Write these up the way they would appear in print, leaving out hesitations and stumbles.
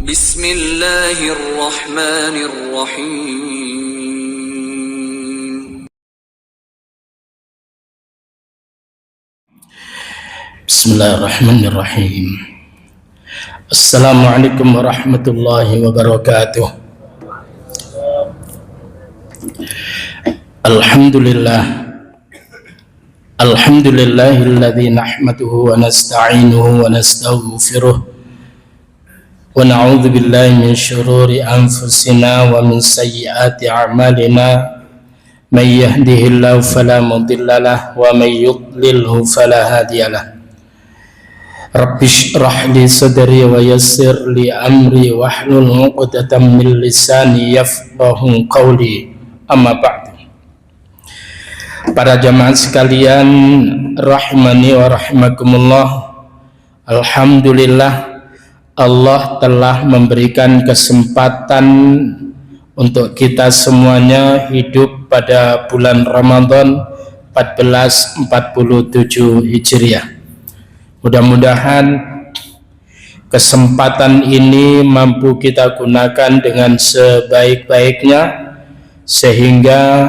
Bismillahirrahmanirrahim. Bismillahirrahmanirrahim. Assalamualaikum warahmatullahi wabarakatuh. Alhamdulillahilladzi nahmaduhu wa nasta'inuhu wa nastaghfiruh wa na'udzu billahi min syururi anfusina wa min sayyiati a'malina. May yahdihillahu fala mudilla lahu wa may yudlilhu fala hadiya lahu. Rabbi shrah li sadri wa yassir li amri wahlul 'uqdatam min lisani yafqahu qawli. Amma ba'du. Para jamaah sekalian rahimani wa rahimakumullah, alhamdulillah Allah telah memberikan kesempatan untuk kita semuanya hidup pada bulan Ramadan 1447 Hijriah. Mudah-mudahan kesempatan ini mampu kita gunakan dengan sebaik-baiknya, sehingga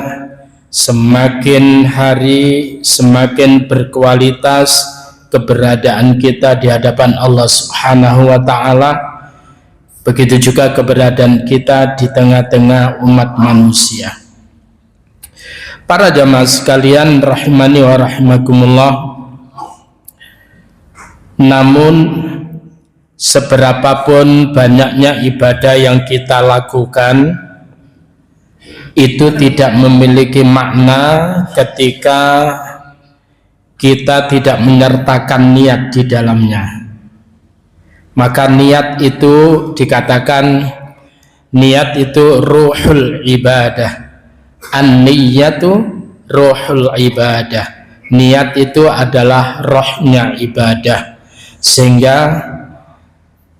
semakin hari semakin berkualitas keberadaan kita di hadapan Allah Subhanahu wa ta'ala. Begitu juga keberadaan kita di tengah-tengah umat manusia. Para jamaah sekalian rahimani wa rahimakumullah, namun seberapapun banyaknya ibadah yang kita lakukan, itu tidak memiliki makna ketika kita tidak menyertakan niat di dalamnya. Maka niat itu dikatakan, niat itu ruhul ibadah. An-niyatu ruhul ibadah. Niat itu adalah rohnya ibadah. Sehingga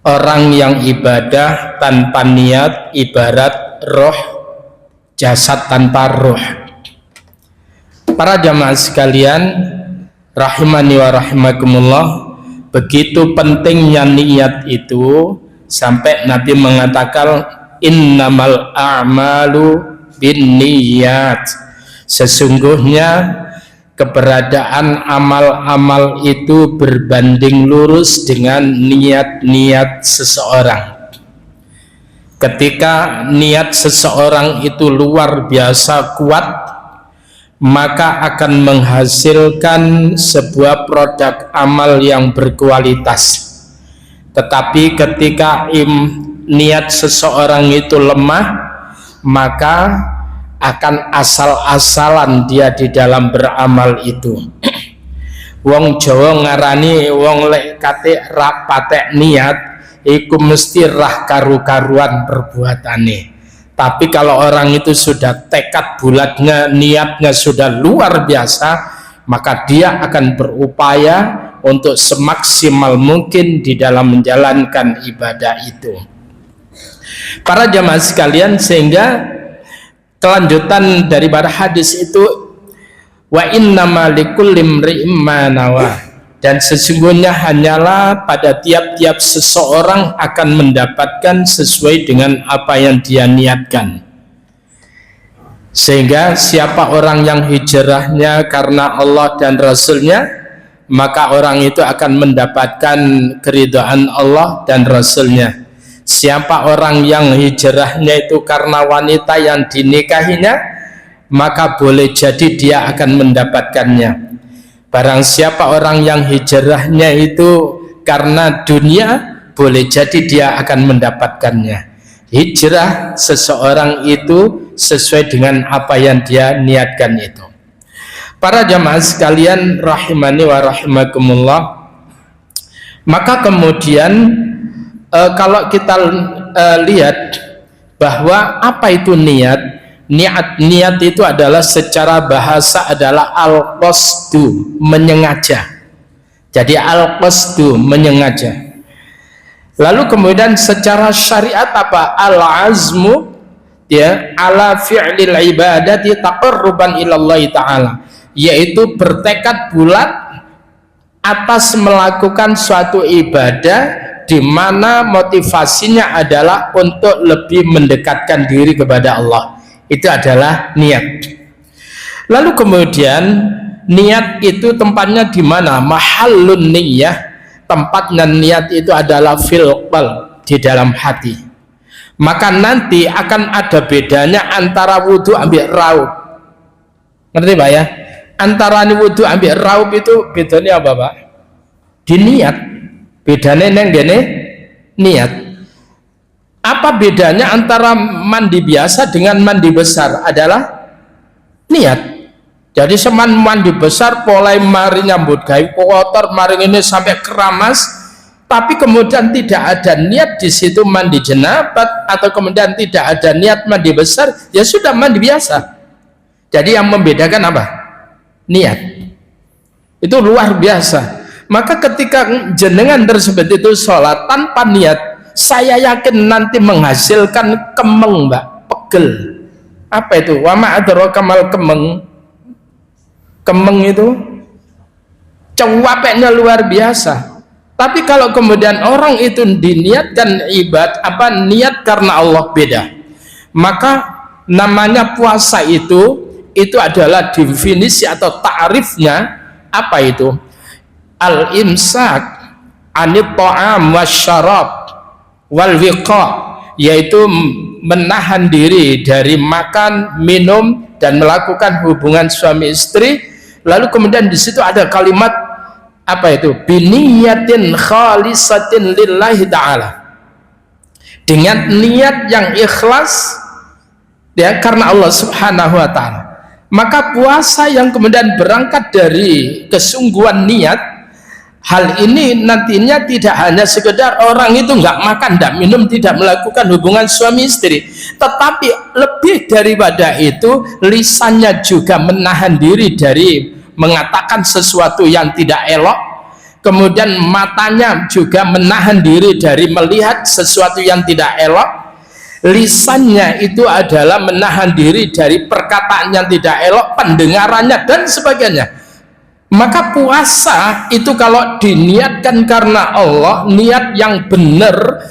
orang yang ibadah tanpa niat ibarat roh jasad tanpa roh. Para jamaah sekalian rahimani wa rahimakumullah, begitu pentingnya niat itu sampai Nabi mengatakan innamal a'malu binniyat. Sesungguhnya keberadaan amal-amal itu berbanding lurus dengan niat-niat seseorang. Ketika niat seseorang itu luar biasa kuat, maka akan menghasilkan sebuah produk amal yang berkualitas. Tetapi ketika niat seseorang itu lemah, maka akan asal-asalan dia di dalam beramal itu. Wong Jawa ngarani wong lek kate ra patek niat iku mesti rah karu-karuan perbuatane. Tapi kalau orang itu sudah tekad bulatnya, niatnya sudah luar biasa, maka dia akan berupaya untuk semaksimal mungkin di dalam menjalankan ibadah itu. Para jamaah sekalian, sehingga kelanjutan daripada hadis itu, wa innama likulli imri'in ma nawa. Dan sesungguhnya hanyalah pada tiap-tiap seseorang akan mendapatkan sesuai dengan apa yang dia niatkan. Sehingga siapa orang yang hijrahnya karena Allah dan Rasulnya, maka orang itu akan mendapatkan keridhaan Allah dan Rasulnya. Siapa orang yang hijrahnya itu karena wanita yang dinikahinya, maka boleh jadi dia akan mendapatkannya. Barang siapa orang yang hijrahnya itu karena dunia, boleh jadi dia akan mendapatkannya. Hijrah seseorang itu sesuai dengan apa yang dia niatkan itu. Para jamaah sekalian rahimani wa rahimakumullah, maka kemudian kalau kita lihat bahwa apa itu niat, niat itu adalah secara bahasa adalah al-qasdu, menyengaja. Jadi al-qasdu, menyengaja. Lalu kemudian secara syariat apa? Al-azmu, ya, ala fi'lil ibadati taqarruban ilallahi ta'ala, yaitu bertekad bulat atas melakukan suatu ibadah di mana motivasinya adalah untuk lebih mendekatkan diri kepada Allah. Itu adalah niat. Lalu kemudian niat itu tempatnya di mana? Mahallun niyah, tempatnya niat itu adalah fil qalb, di dalam hati. Maka nanti akan ada bedanya antara wudhu ambil raup. Ngerti Pak ya? Antara wudhu ambil raup itu bedanya apa Pak? Di niat. Bedanya neng gini niat. Apa bedanya antara mandi biasa dengan mandi besar? Adalah niat. Jadi seman mandi besar mulai mari nyambut gawe kotor, mari ini sampai keramas, tapi kemudian tidak ada niat di situ mandi jenabat, atau kemudian tidak ada niat mandi besar, ya sudah mandi biasa. Jadi yang membedakan apa? Niat. Itu luar biasa. Maka ketika jenengan tersebut itu sholat tanpa niat, saya yakin nanti menghasilkan kemeng Mbak, pegel. Apa itu? Wa ma adraka mal kemeng. Kemeng itu cuapeknya luar biasa. Tapi kalau kemudian orang itu diniatkan niat karena Allah, beda. Maka namanya puasa itu adalah definisi atau ta'rifnya apa itu? Al-imsak anit ta'am wasyarab wal wiqa, yaitu menahan diri dari makan, minum, dan melakukan hubungan suami istri. Lalu kemudian di situ ada kalimat apa itu? Biniyatin khalisatin lillahi ta'ala, dengan niat yang ikhlas ya karena Allah subhanahu wa ta'ala. Maka puasa yang kemudian berangkat dari kesungguhan niat, hal ini nantinya tidak hanya sekedar orang itu nggak makan, nggak minum, tidak melakukan hubungan suami istri, tetapi lebih daripada itu, lisannya juga menahan diri dari mengatakan sesuatu yang tidak elok, kemudian matanya juga menahan diri dari melihat sesuatu yang tidak elok, lisannya itu adalah menahan diri dari perkataan yang tidak elok, pendengarannya dan sebagainya. Maka puasa itu kalau diniatkan karena Allah, niat yang benar,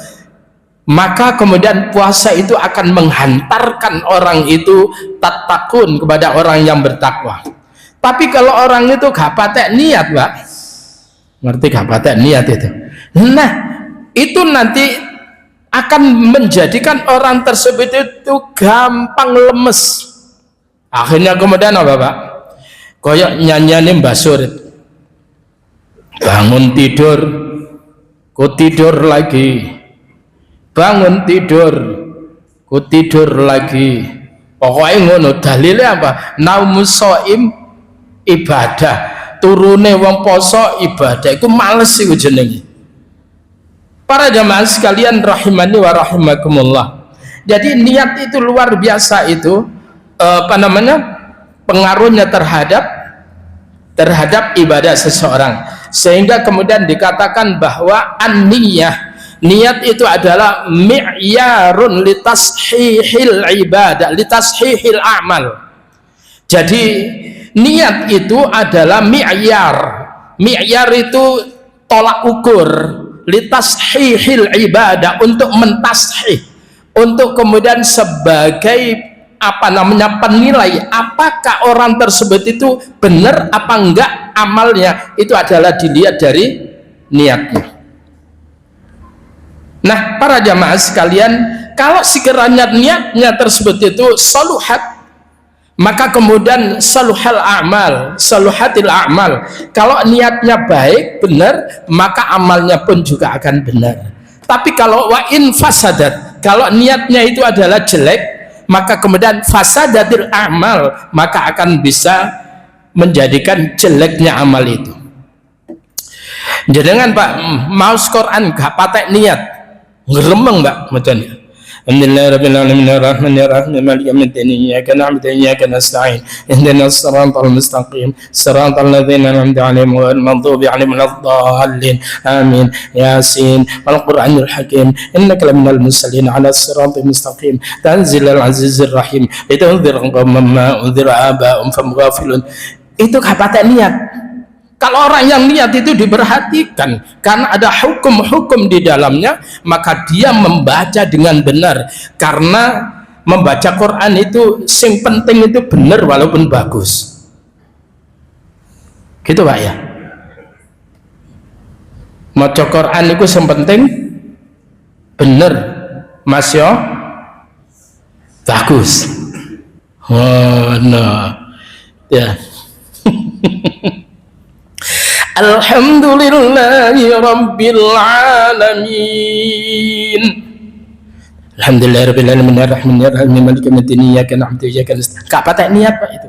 maka kemudian puasa itu akan menghantarkan orang itu tatakun kepada orang yang bertakwa. Tapi kalau orang itu gak patek niat Pak, ngerti gak patek niat itu? Nah itu nanti akan menjadikan orang tersebut itu gampang lemes. Akhirnya kemudian apa Pak? Koyok nyanyian Mbak Surit, bangun tidur, ku tidur lagi, bangun tidur, ku tidur lagi. Pokoknya ngono, dalilnya apa? Naumus shaim ibadah, turune wong poso ibadah, itu males iku jenenge. Para jamaah sekalian rahimani wa rahimakumullah. Jadi niat itu luar biasa itu pengaruhnya terhadap ibadah seseorang, sehingga kemudian dikatakan bahwa an-niyah, niat itu adalah mi'yarun litashihil ibadah, litashihil amal. Jadi niat itu adalah mi'yar itu tolak ukur, litashihil ibadah, untuk mentashih, untuk kemudian sebagai penilai apakah orang tersebut itu benar apa enggak amalnya, itu adalah dilihat dari niatnya. Nah para jamaah sekalian, kalau sekiranya niatnya tersebut itu saluhat, maka kemudian saluhatil a'mal, kalau niatnya baik benar, maka amalnya pun juga akan benar. Tapi kalau wa in fasadat, kalau niatnya itu adalah jelek, maka kemudian fasadatil amal, maka akan bisa menjadikan jeleknya amal itu. Jangan Pak mau Quran gak patek niat, ngeremeng Mbak macamnya. Alhamdulillahirabbil alamin arrahmanir rahim maliki yaumiddin iyyaka na'budu wa iyyaka nasta'in ihdinas siratal mustaqim siratal ladzina an'amta 'alaihim ghairil maghdubi 'alaihim waladdallin amin. Yasin wal qur'anil hakim innaka laminal mursalin 'ala siratal mustaqim tanzilal azizir rahim litunzira qauman ma unzira aba'um fahum ghafilun. Itu kata niat. Kalau orang yang niat itu diperhatikan karena ada hukum-hukum di dalamnya, maka dia membaca dengan benar. Karena membaca Quran itu sing penting itu benar walaupun bagus. Gitu Pak ya. Maca Quran itu sing penting benar, Mas yo. Bagus. Oh, no. Ya. Alhamdulillahi Rabbil Alamin. Alhamdulillahi Rabbil Alamin Ar-Rahmanir Rahim Maliki Yaumiddin Iyyaka na'budu wa iyyaka nasta'in. Enggak pakai niat Pak itu.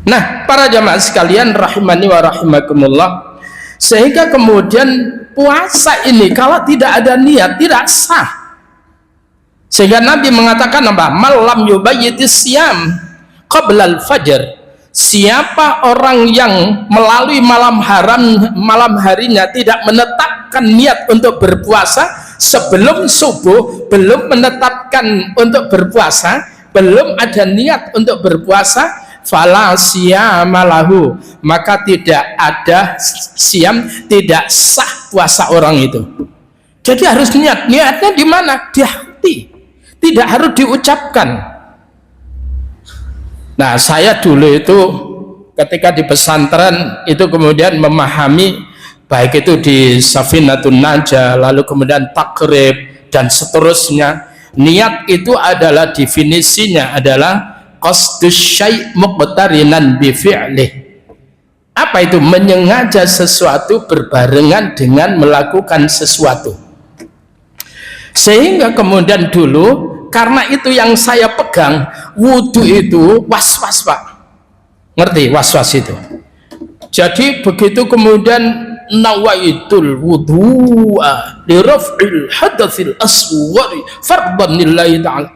Nah, para jamaah sekalian rahimani wa rahimakumullah, sehingga kemudian puasa ini kalau tidak ada niat tidak sah. Sehingga Nabi mengatakan apa? Malam yubayyitis siyam qabla al-fajr. Siapa orang yang melalui malam harinya tidak menetapkan niat untuk berpuasa sebelum subuh, belum menetapkan untuk berpuasa, belum ada niat untuk berpuasa, fala siyama lahu, maka tidak ada siam, tidak sah puasa orang itu. Jadi harus niat. Niatnya di mana? Di hati, tidak harus diucapkan. Nah, saya dulu itu ketika di pesantren itu kemudian memahami, baik itu di Safinatun Najah, lalu kemudian takrib dan seterusnya, niat itu adalah definisinya adalah qasdus syai' muqtarinan bi fi'lih. Apa itu? Menyengaja sesuatu berbarengan dengan melakukan sesuatu. Sehingga kemudian dulu, karena itu yang saya pegang, wudhu itu was-was Pak. Ngerti was-was itu? Jadi begitu kemudian nawaitul wudhu'a li raf'il hadatsil asghari fardhan lillahi ta'ala.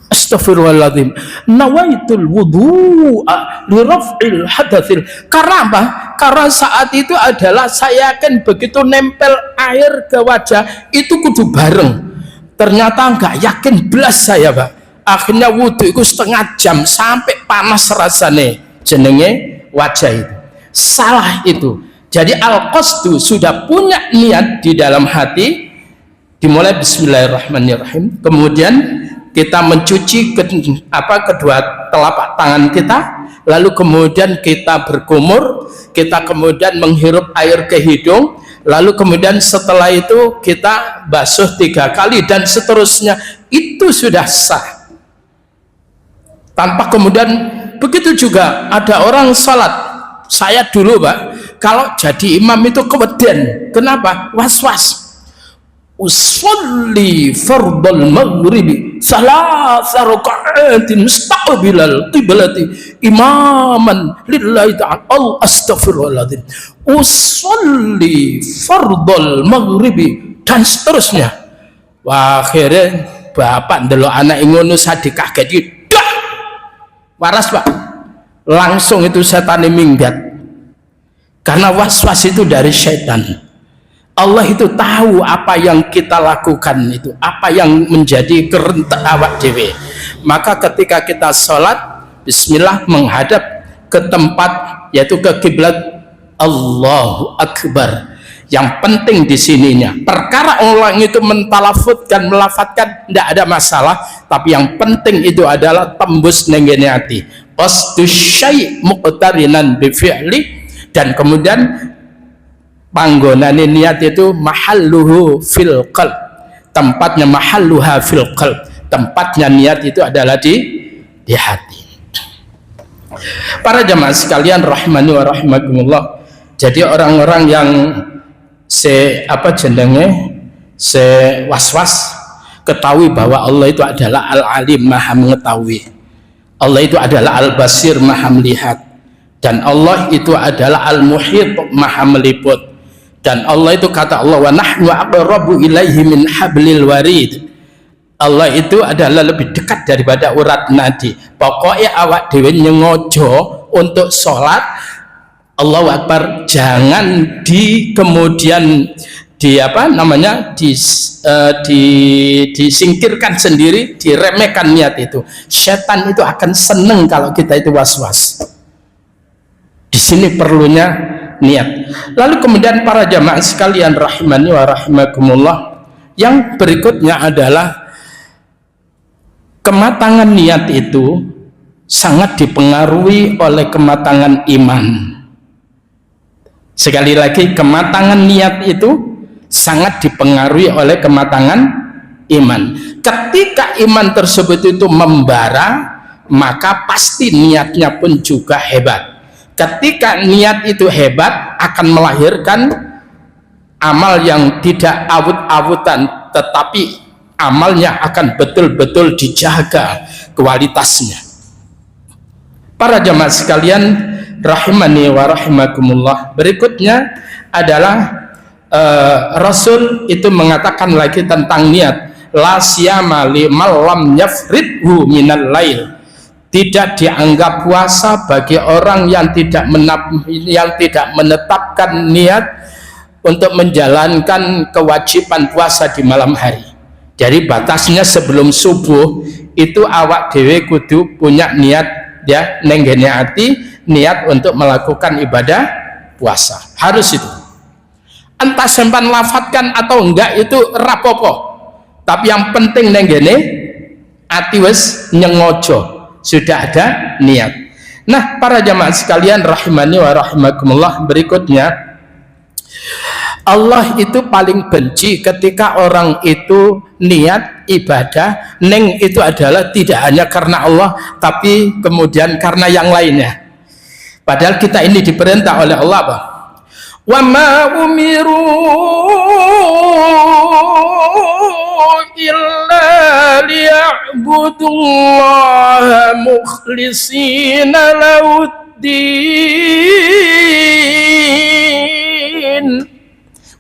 Astaghfirullahaladzim. Nawaitul wudhu'a li raf'il hadatsil. Karena apa? Karena saat itu adalah saya yakin begitu nempel air ke wajah itu kudu bareng. Ternyata enggak yakin belas saya Pak. Akhirnya wudhu itu setengah jam sampai panas rasanya jenenge wajah itu. Salah itu. Jadi al-qasdu sudah punya niat di dalam hati, dimulai bismillahirrahmanirrahim, kemudian kita mencuci kedua telapak tangan kita, lalu kemudian kita berkumur, kita kemudian menghirup air ke hidung, lalu kemudian setelah itu kita basuh 3 kali dan seterusnya. Itu sudah sah. Tanpa kemudian, begitu juga ada orang salat. Saya dulu Pak, kalau jadi imam itu keweden. Kenapa? Was-was. Usolli fardal maghribi salasa raka'atin mustaqbilal qiblati imaman lillahi ta'ala. Astaghfirullahaladzim. Usolli fardal maghribi dan seterusnya. Wah, akhirnya bapak ndelok anak ngono sadekah gede. Waras Pak, langsung itu setan minggat. Karena was-was itu dari setan. Allah itu tahu apa yang kita lakukan itu, apa yang menjadi kerentak awak dewe. Maka ketika kita sholat, bismillah, menghadap ke tempat, yaitu ke kiblat, Allahu Akbar. Yang penting di sininya, perkara orang itu mentalafutkan, melafatkan, tidak ada masalah, tapi yang penting itu adalah tembus nenggene hati. Qasdus syai' muqtarinan bi fi'li, dan kemudian panggonane niat itu mahalluhu fil qalb, tempatnya mahalluha fil qalb, tempatnya niat itu adalah di hati. Para jamaah sekalian rahimani wa rahimakumullah, jadi orang-orang yang was-was, ketahui bahwa Allah itu adalah al-alim, maha mengetahui. Allah itu adalah al-basir, maha melihat. Dan Allah itu adalah al-muhit, maha meliput. Dan Allah itu kata Allah, wa nahnu aqrabu ilaihi min hablil warid. Allah itu adalah lebih dekat daripada urat nadi. Pokoknya awak dewe nyengojo untuk sholat, Allahu Akbar, jangan kemudian disingkirkan sendiri, diremehkan niat itu. Setan itu akan seneng kalau kita itu was-was. sini perlunya niat. Lalu kemudian para jamaah sekalian rahimani wa rahimakumullah, yang berikutnya adalah kematangan niat itu sangat dipengaruhi oleh kematangan iman. Sekali lagi, kematangan niat itu sangat dipengaruhi oleh kematangan iman. Ketika iman tersebut itu membara, maka pasti niatnya pun juga hebat. Ketika niat itu hebat, akan melahirkan amal yang tidak awut-awutan, tetapi amalnya akan betul-betul dijaga kualitasnya. Para jamaah sekalian rahimani wa rahimakumullah, berikutnya adalah Rasul itu mengatakan lagi tentang niat, la siyama liman lam yafridhu minal lail. Tidak dianggap puasa bagi orang yang tidak menetapkan niat untuk menjalankan kewajiban puasa di malam hari. Jadi batasnya sebelum subuh itu awak dewe kudu punya niat, ya, nenggene hati niat untuk melakukan ibadah puasa. Harus itu. Entah sempan lafadkan atau enggak itu rapopo, tapi yang penting nenggene ati wis nyengojo, sudah ada niat. Nah, para jamaah sekalian rahimani wa rahimakumullah, berikutnya Allah itu paling benci ketika orang itu niat ibadah neng itu adalah tidak hanya karena Allah, tapi kemudian karena yang lainnya. Padahal kita ini diperintah oleh Allah apa? Wa ma umiru illa liya'budullaha mukhlishina lahuddin.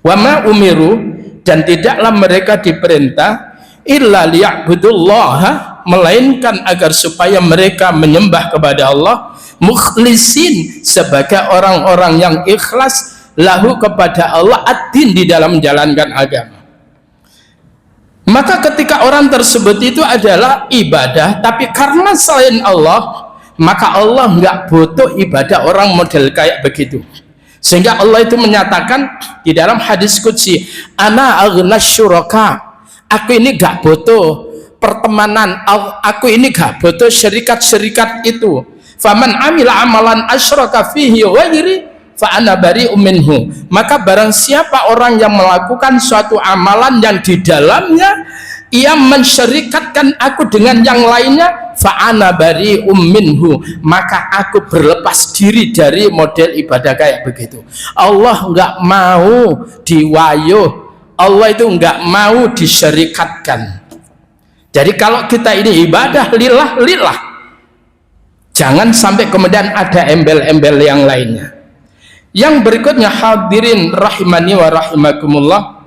Wa ma umiru, dan tidaklah mereka diperintah illa liya'budullaha, melainkan agar supaya mereka menyembah kepada Allah, mukhlisin, sebagai orang-orang yang ikhlas, lahu, kepada Allah, ad-din, di dalam menjalankan agama. Maka ketika orang tersebut itu adalah ibadah tapi karena selain Allah, maka Allah nggak butuh ibadah orang model kayak begitu. Sehingga Allah itu menyatakan di dalam hadis qudsi, ana aghnas syuraka, aku ini gak butuh pertemanan, aku ini gak butuh syarikat-syarikat itu. Faman amila amalan asyraka fihi ghairi fa ana bari'um minhu, maka barang siapa orang yang melakukan suatu amalan yang di dalamnya ia mensyarikatkan aku dengan yang lainnya, fa ana bari'um minhu, maka aku berlepas diri dari model ibadah kayak begitu. Allah nggak mau diwayuh, Allah itu nggak mau disyarikatkan. Jadi kalau kita ini ibadah lillah, lillah, jangan sampai kemudian ada embel-embel yang lainnya. Yang berikutnya hadirin rahimani wa rahimakumullah,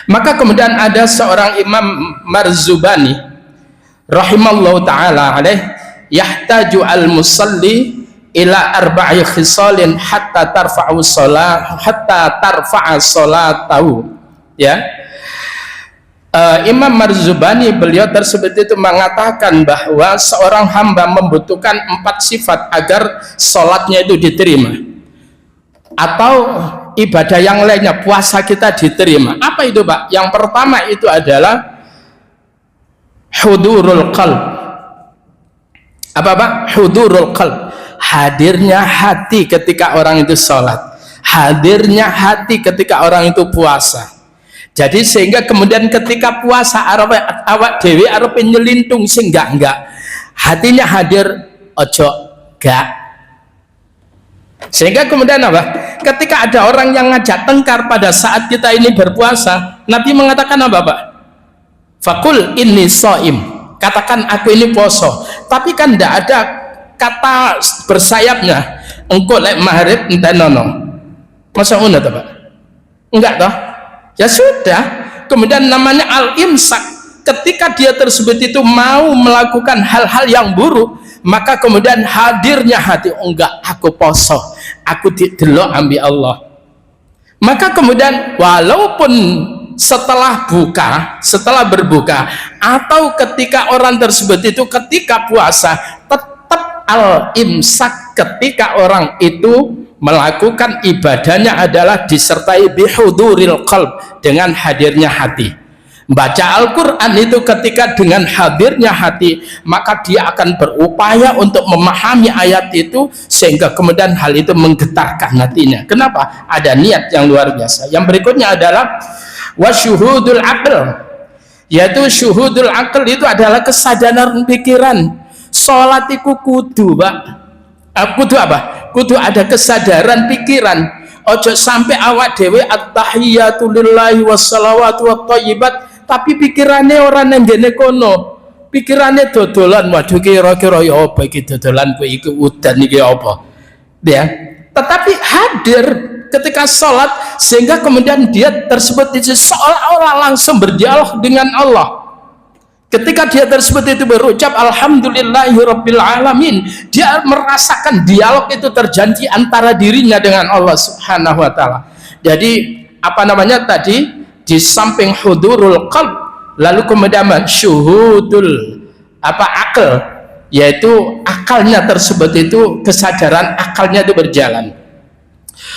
maka kemudian ada seorang Imam Marzubani rahimallahu ta'ala alaih, yahtaju al-musalli ila arba'i khisalin hatta tarfa'u salatahu, ya. Imam Marzubani, beliau tersebut itu mengatakan bahwa seorang hamba membutuhkan 4 sifat agar sholatnya itu diterima, atau ibadah yang lainnya, puasa kita diterima. Apa itu, Pak? Yang pertama itu adalah hudurul qalb. Apa, Pak? Hudurul qalb, hadirnya hati ketika orang itu sholat, hadirnya hati ketika orang itu puasa. Jadi sehingga kemudian ketika puasa awak dewi arep nyelintung sing enggak, hatinya hadir, ojo gak. Sehingga kemudian apa? Ketika ada orang yang ngajak tengkar pada saat kita ini berpuasa, Nabi mengatakan apa, Pak? Fakul inni shaim, katakan aku ini poso. Tapi kan tidak ada kata bersayapnya, engko lek maghrib entenono. Masa ngono to, Pak? Enggak toh? Ya sudah. Kemudian namanya al-imsak, ketika dia tersebut itu mau melakukan hal-hal yang buruk, maka kemudian hadirnya hati, oh enggak, aku poso, aku didelok ambi Allah. Maka kemudian walaupun setelah berbuka, atau ketika orang tersebut itu ketika puasa tetap al-imsak, ketika orang itu melakukan ibadahnya adalah disertai bihuduril qalb, dengan hadirnya hati. Baca Al-Quran itu ketika dengan hadirnya hati, maka dia akan berupaya untuk memahami ayat itu sehingga kemudian hal itu menggetarkan hatinya. Kenapa? Ada niat yang luar biasa. Yang berikutnya adalah wasyuhudul aql, yaitu syuhudul aql itu adalah kesadaran pikiran. Sholat itu kudu, Pak. Kudu apa? Kudu ada kesadaran pikiran. Ojo sampai awak dewe at-tahiyatu lillahi wassalawatu wattayyibat, tapi pikirannya orang yang gene kono, pikirannya dodolan. Waduh, kira-kira ya apa iki dodolan kowe iki udan iki apa, ya. Tetapi hadir ketika sholat sehingga kemudian dia tersebut itu seolah-olah langsung berdialog dengan Allah. Ketika dia tersebut itu berucap alhamdulillahirabbil alamin, dia merasakan dialog itu terjadi antara dirinya dengan Allah Subhanahu wa taala. Jadi apa namanya tadi, di samping hudurul qalb, lalu kemudian syuhudul akal, yaitu akalnya tersebut itu, kesadaran akalnya itu berjalan.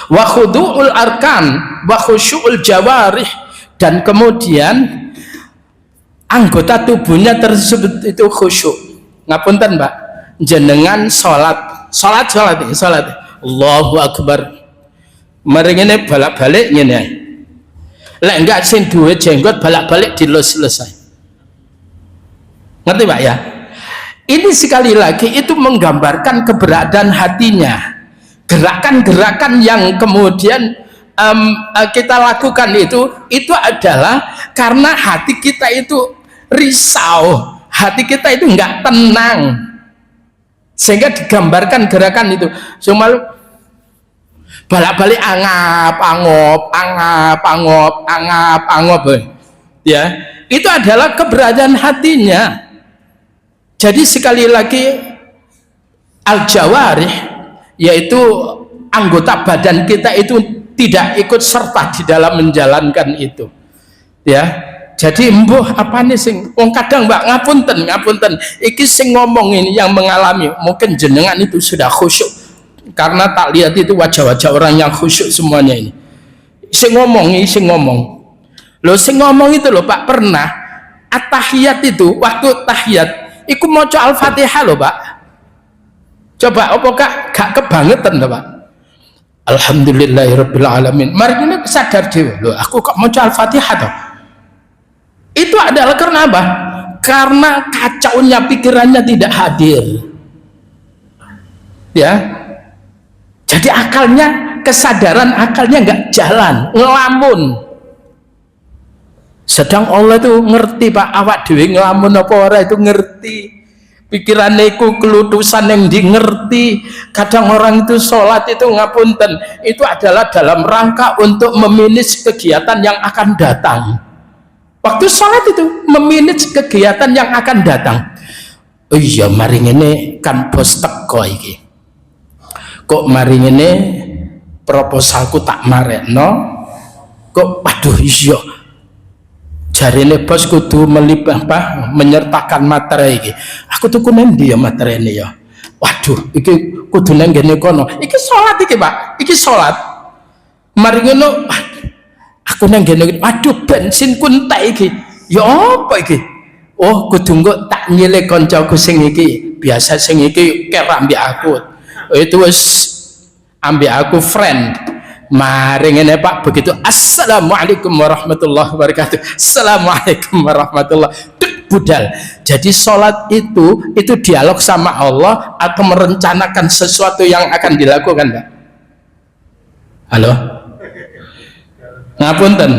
Wa khudu'ul arkan wa khusyu'ul jawarih, dan kemudian anggota tubuhnya tersebut itu khusyuk. Ngapunten, Mbak, jenengan sholat Allahu Akbar, mari ngene balak-balik ngene. Lek enggak sing duwe jenggot balak-balik dilus selesai. Ngerti, Pak, ya? Ini sekali lagi itu menggambarkan keberadaan hatinya. Gerakan-gerakan yang kemudian kita lakukan itu adalah karena hati kita itu risau, hati kita itu enggak tenang, sehingga digambarkan gerakan itu. Cuma balak-balik angop, ya, itu adalah keberadaan hatinya. Jadi sekali lagi al-jawarih, yaitu anggota badan kita itu tidak ikut serta di dalam menjalankan itu, ya. Jadi mbuh apa nih sing wong kadang, Mbak, ngapunten iki sing ngomong ini yang mengalami, mungkin jenengan itu sudah khusyuk karena tak lihat itu wajah-wajah orang yang khusyuk semuanya ini. Sing ngomong loh, sing ngomong itu loh, Pak, pernah at-tahiyat itu, waktu tahiyat iku maca al-fatihah loh, Pak. Coba apa gak kebangetan loh, Pak. Alhamdulillahirabbil alamin, mari ini sadar dhewe loh, aku kok maca al-fatihah toh. Itu adalah karena apa? Karena kacaunya pikirannya tidak hadir, ya. Jadi akalnya, kesadaran akalnya nggak jalan, ngelamun. Sedang Allah itu ngerti, Pak, awak dewe ngelamun apa ora itu ngerti. Pikirannya itu kelutusan yang di ngerti. Kadang orang itu sholat itu ngapunten, itu adalah dalam rangka untuk memanage kegiatan yang akan datang. Waktu sholat itu memanage kegiatan yang akan datang. Oh iya, mari ini kan bos teko iki. Kok mari ngene proposalku tak marekno, kok aduh iya jarine bos kudu menyertakan materi iki. Aku tuku nang ndi ya materine ya. Waduh, iki kudu nang ngene kono. Iki salat iki, Pak. Iki salat. Mari ngono, aku nang ngene. Waduh, bensinku entek iki. Ya apa iki? Oh, kudu engko tak nyilih kancaku sing iki. Biasa sing iki kerek mbek aku. Itu wis ambil aku friend. Mari ngene, Pak, begitu assalamualaikum warahmatullahi wabarakatuh, assalamualaikum warahmatullahi budal. Jadi sholat itu dialog sama Allah atau merencanakan sesuatu yang akan dilakukan, Pak? Halo, ngapunten,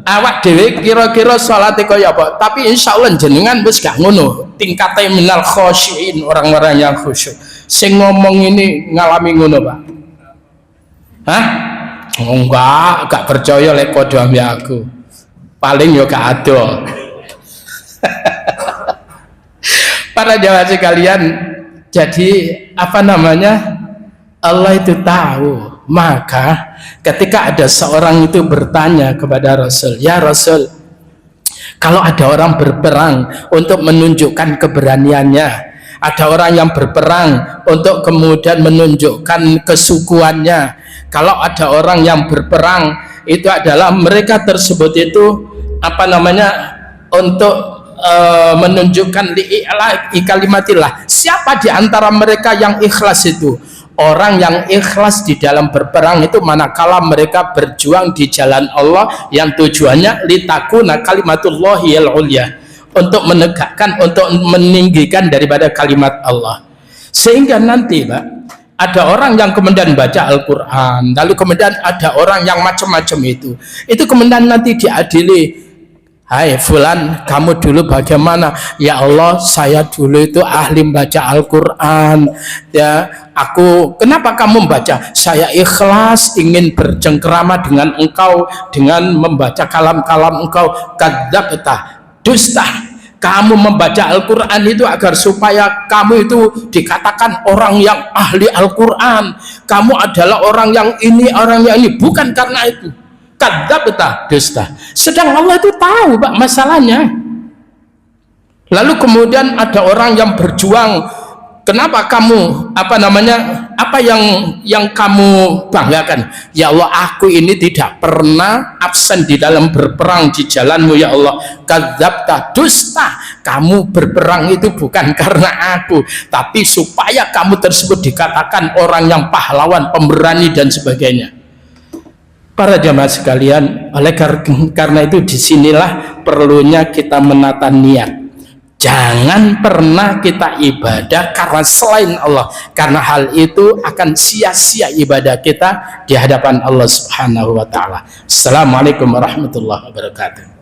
awak dewe kira-kira sholat kaya apa? Tapi insya Allah jenengan wis gak ngono tingkatnya minal khosyin, orang-orang yang khusyuk. Sing ngomong ini ngalami ngono, Pak? Hah? Enggak percaya lek padha ambek aku. Paling yo gak ado. Para jamaah sekalian, jadi apa namanya? Allah itu tahu. Maka ketika ada seorang itu bertanya kepada Rasul, "Ya Rasul, kalau ada orang berperang untuk menunjukkan keberaniannya, Ada orang yang berperang untuk kemudian menunjukkan kesukuannya. Kalau ada orang yang berperang, itu adalah mereka tersebut itu apa namanya, untuk menunjukkan li'i'la'i kalimatillah. Siapa di antara mereka yang ikhlas itu? Orang yang ikhlas di dalam berperang itu manakala mereka berjuang di jalan Allah yang tujuannya litakuna kalimatullahi al-ulya, untuk menegakkan, untuk meninggikan daripada kalimat Allah. Sehingga nanti Pak, ada orang yang kemudian baca Al-Quran, lalu kemudian ada orang yang macam-macam itu kemudian nanti diadili. Hai fulan, kamu dulu bagaimana? Ya Allah, saya dulu itu ahli membaca Al-Quran. Ya, kenapa kamu membaca? Saya ikhlas ingin bercengkerama dengan engkau, dengan membaca kalam-kalam engkau. Kadzabta, dusta. Kamu membaca Al-Quran itu agar supaya kamu itu dikatakan orang yang ahli Al-Quran. Kamu adalah orang yang ini, orang yang ini. Bukan karena itu. Kadzabta, dusta. Sedang Allah itu tahu Pak masalahnya. Lalu kemudian ada orang yang berjuang. Kenapa kamu apa yang kamu banggakan? Ya Allah, aku ini tidak pernah absen di dalam berperang di jalanmu ya Allah. Kadzabta, dusta. Kamu berperang itu bukan karena aku, tapi supaya kamu tersebut dikatakan orang yang pahlawan, pemberani dan sebagainya. Para jamaah sekalian, oleh karena itu disinilah perlunya kita menata niat. Jangan pernah kita ibadah karena selain Allah, karena hal itu akan sia-sia ibadah kita di hadapan Allah Subhanahu wa taala. Assalamualaikum warahmatullahi wabarakatuh.